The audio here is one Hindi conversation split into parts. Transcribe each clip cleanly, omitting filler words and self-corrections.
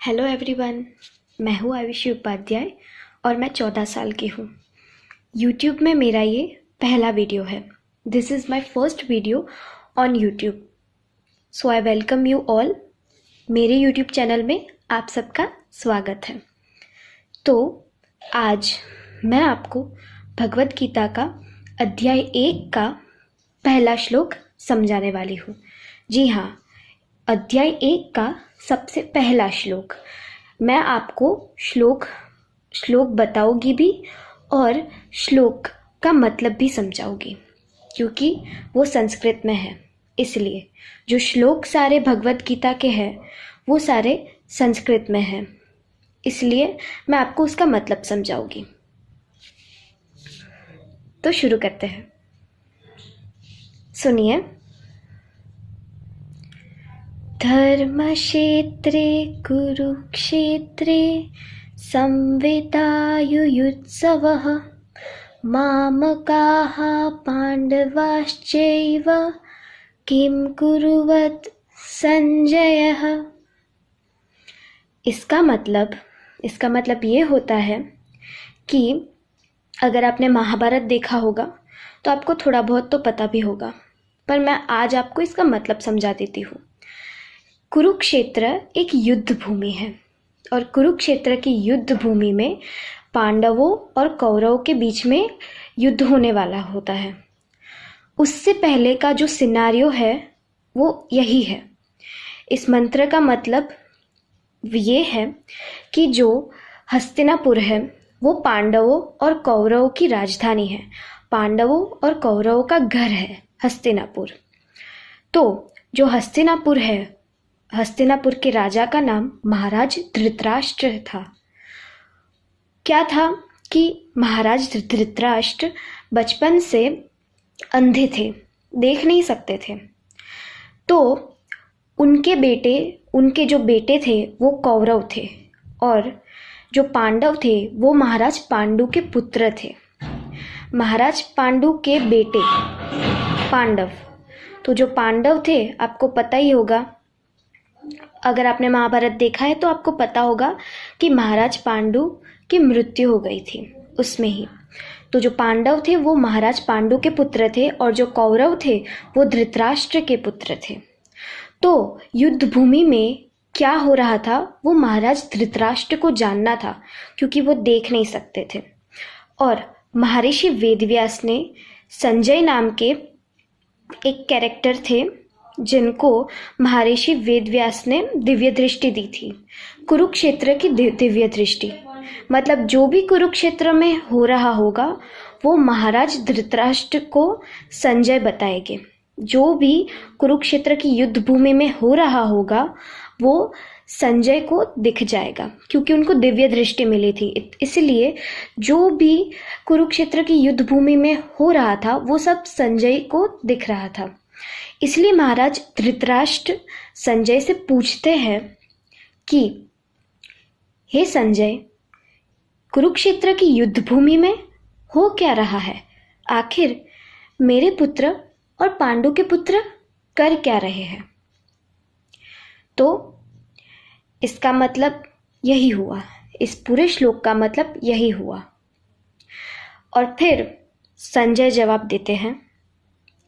हेलो एवरीवन, मैं हूँ आयुषी उपाध्याय और मैं 14 साल की हूँ। यूट्यूब में मेरा ये पहला वीडियो है। This is my first video on YouTube. So I welcome you all. मेरे यूट्यूब चैनल में आप सबका स्वागत है। तो आज मैं आपको भगवद गीता का अध्याय 1 का पहला श्लोक समझाने वाली हूँ। जी हाँ, अध्याय 1 का सबसे पहला श्लोक। मैं आपको श्लोक बताऊंगी भी और श्लोक का मतलब भी समझाऊंगी, क्योंकि वो संस्कृत में है। इसलिए जो श्लोक सारे भगवद गीता के हैं वो सारे संस्कृत में हैं, इसलिए मैं आपको उसका मतलब समझाऊंगी। तो शुरू करते हैं। सुनिए। धर्मक्षेत्रे कुरुक्षेत्रे संवितायुयुत्सवः मामकाः पाण्डवाश्चैव किं कुर्वत् संजयः। इसका मतलब ये होता है कि अगर आपने महाभारत देखा होगा तो आपको थोड़ा बहुत तो पता भी होगा, पर मैं आज आपको इसका मतलब समझा देती हूँ। कुरुक्षेत्र एक युद्ध भूमि है और कुरुक्षेत्र की युद्ध भूमि में पांडवों और कौरवों के बीच में युद्ध होने वाला होता है। उससे पहले का जो सिनारियो है वो यही है। इस मंत्र का मतलब ये है कि जो हस्तिनापुर है वो पांडवों और कौरवों की राजधानी है। पांडवों और कौरवों का घर है हस्तिनापुर। तो जो हस्तिनापुर है, हस्तिनापुर के राजा का नाम महाराज धृतराष्ट्र था। क्या था कि महाराज धृतराष्ट्र बचपन से अंधे थे, देख नहीं सकते थे। तो उनके जो बेटे थे वो कौरव थे और जो पांडव थे वो महाराज पांडु के पुत्र थे। महाराज पांडु के बेटे पांडव। तो जो पांडव थे, आपको पता ही होगा, अगर आपने महाभारत देखा है तो आपको पता होगा कि महाराज पांडु की मृत्यु हो गई थी उसमें ही। तो जो पांडव थे वो महाराज पांडु के पुत्र थे और जो कौरव थे वो धृतराष्ट्र के पुत्र थे। तो युद्ध भूमि में क्या हो रहा था वो महाराज धृतराष्ट्र को जानना था, क्योंकि वो देख नहीं सकते थे। और महर्षि वेदव्यास ने संजय नाम के एक कैरेक्टर थे जिनको महर्षि वेदव्यास ने दिव्य दृष्टि दी थी। कुरुक्षेत्र की दिव्य दृष्टि मतलब जो भी कुरुक्षेत्र में हो रहा होगा वो महाराज धृतराष्ट्र को संजय बताएंगे। जो भी कुरुक्षेत्र की युद्ध भूमि में हो रहा होगा वो संजय को दिख जाएगा, क्योंकि उनको दिव्य दृष्टि मिली थी। इसलिए जो भी कुरुक्षेत्र की युद्ध भूमि में हो रहा था वो सब संजय को दिख रहा था। इसलिए महाराज धृतराष्ट्र संजय से पूछते हैं कि हे संजय, कुरुक्षेत्र की युद्ध भूमि में हो क्या रहा है? आखिर मेरे पुत्र और पांडु के पुत्र कर क्या रहे हैं? तो इसका मतलब यही हुआ, इस पूरे श्लोक का मतलब यही हुआ। और फिर संजय जवाब देते हैं,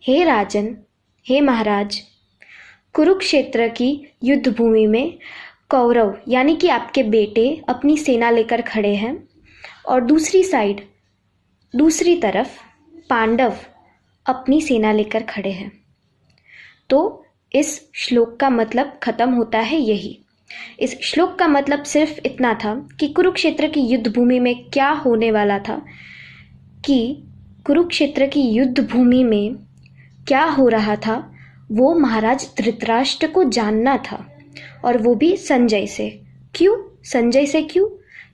हे राजन, हे महाराज, कुरुक्षेत्र की युद्ध भूमि में कौरव यानी कि आपके बेटे अपनी सेना लेकर खड़े हैं और दूसरी तरफ पांडव अपनी सेना लेकर खड़े हैं। तो इस श्लोक का मतलब खत्म होता है यही। इस श्लोक का मतलब सिर्फ इतना था कि कुरुक्षेत्र की युद्ध भूमि में क्या होने वाला था, कि कुरुक्षेत्र की युद्ध भूमि में क्या हो रहा था वो महाराज धृतराष्ट्र को जानना था, और वो भी संजय से। क्यों?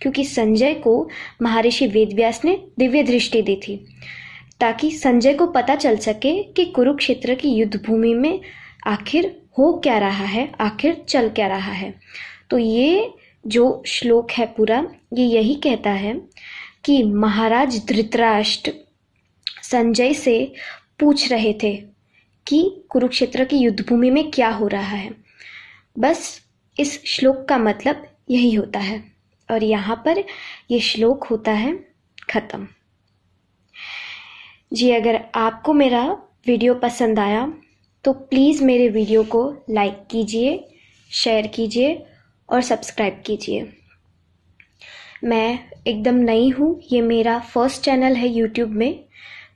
क्योंकि संजय को महर्षि वेदव्यास ने दिव्य दृष्टि दी थी, ताकि संजय को पता चल सके कि कुरुक्षेत्र की युद्ध भूमि में आखिर हो क्या रहा है, आखिर चल क्या रहा है। तो ये जो श्लोक है पूरा, ये यही कहता है कि महाराज धृतराष्ट्र संजय से पूछ रहे थे कि कुरुक्षेत्र की युद्ध भूमि में क्या हो रहा है। बस इस श्लोक का मतलब यही होता है और यहाँ पर ये श्लोक होता है ख़त्म। जी, अगर आपको मेरा वीडियो पसंद आया तो प्लीज़ मेरे वीडियो को लाइक कीजिए, शेयर कीजिए और सब्सक्राइब कीजिए। मैं एकदम नई हूँ, ये मेरा फर्स्ट चैनल है यूट्यूब में,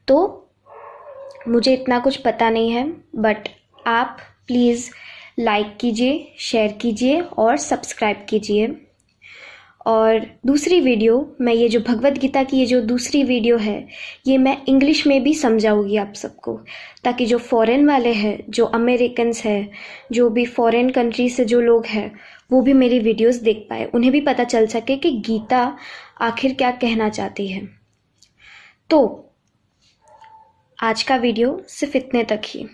तो मुझे इतना कुछ पता नहीं है, बट आप प्लीज़ लाइक कीजिए, शेयर कीजिए और सब्सक्राइब कीजिए। और दूसरी वीडियो, मैं ये जो भगवद गीता की ये जो दूसरी वीडियो है, ये मैं इंग्लिश में भी समझाऊंगी आप सबको, ताकि जो फॉरेन वाले हैं, जो अमेरिकन्स हैं, जो भी फॉरेन कंट्री से जो लोग हैं, वो भी मेरी वीडियोस देख पाए, उन्हें भी पता चल सके कि गीता आखिर क्या कहना चाहती है। तो आज का वीडियो सिर्फ इतने तक ही।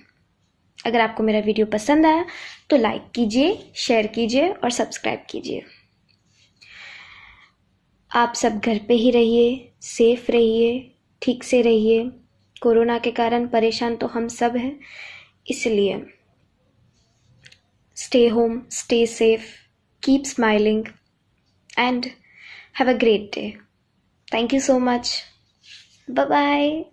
अगर आपको मेरा वीडियो पसंद आया तो लाइक कीजिए, शेयर कीजिए और सब्सक्राइब कीजिए। आप सब घर पे ही रहिए, सेफ रहिए, ठीक से रहिए। कोरोना के कारण परेशान तो हम सब हैं, इसलिए stay home, stay safe, keep smiling and have a great day. Thank you so much. Bye bye.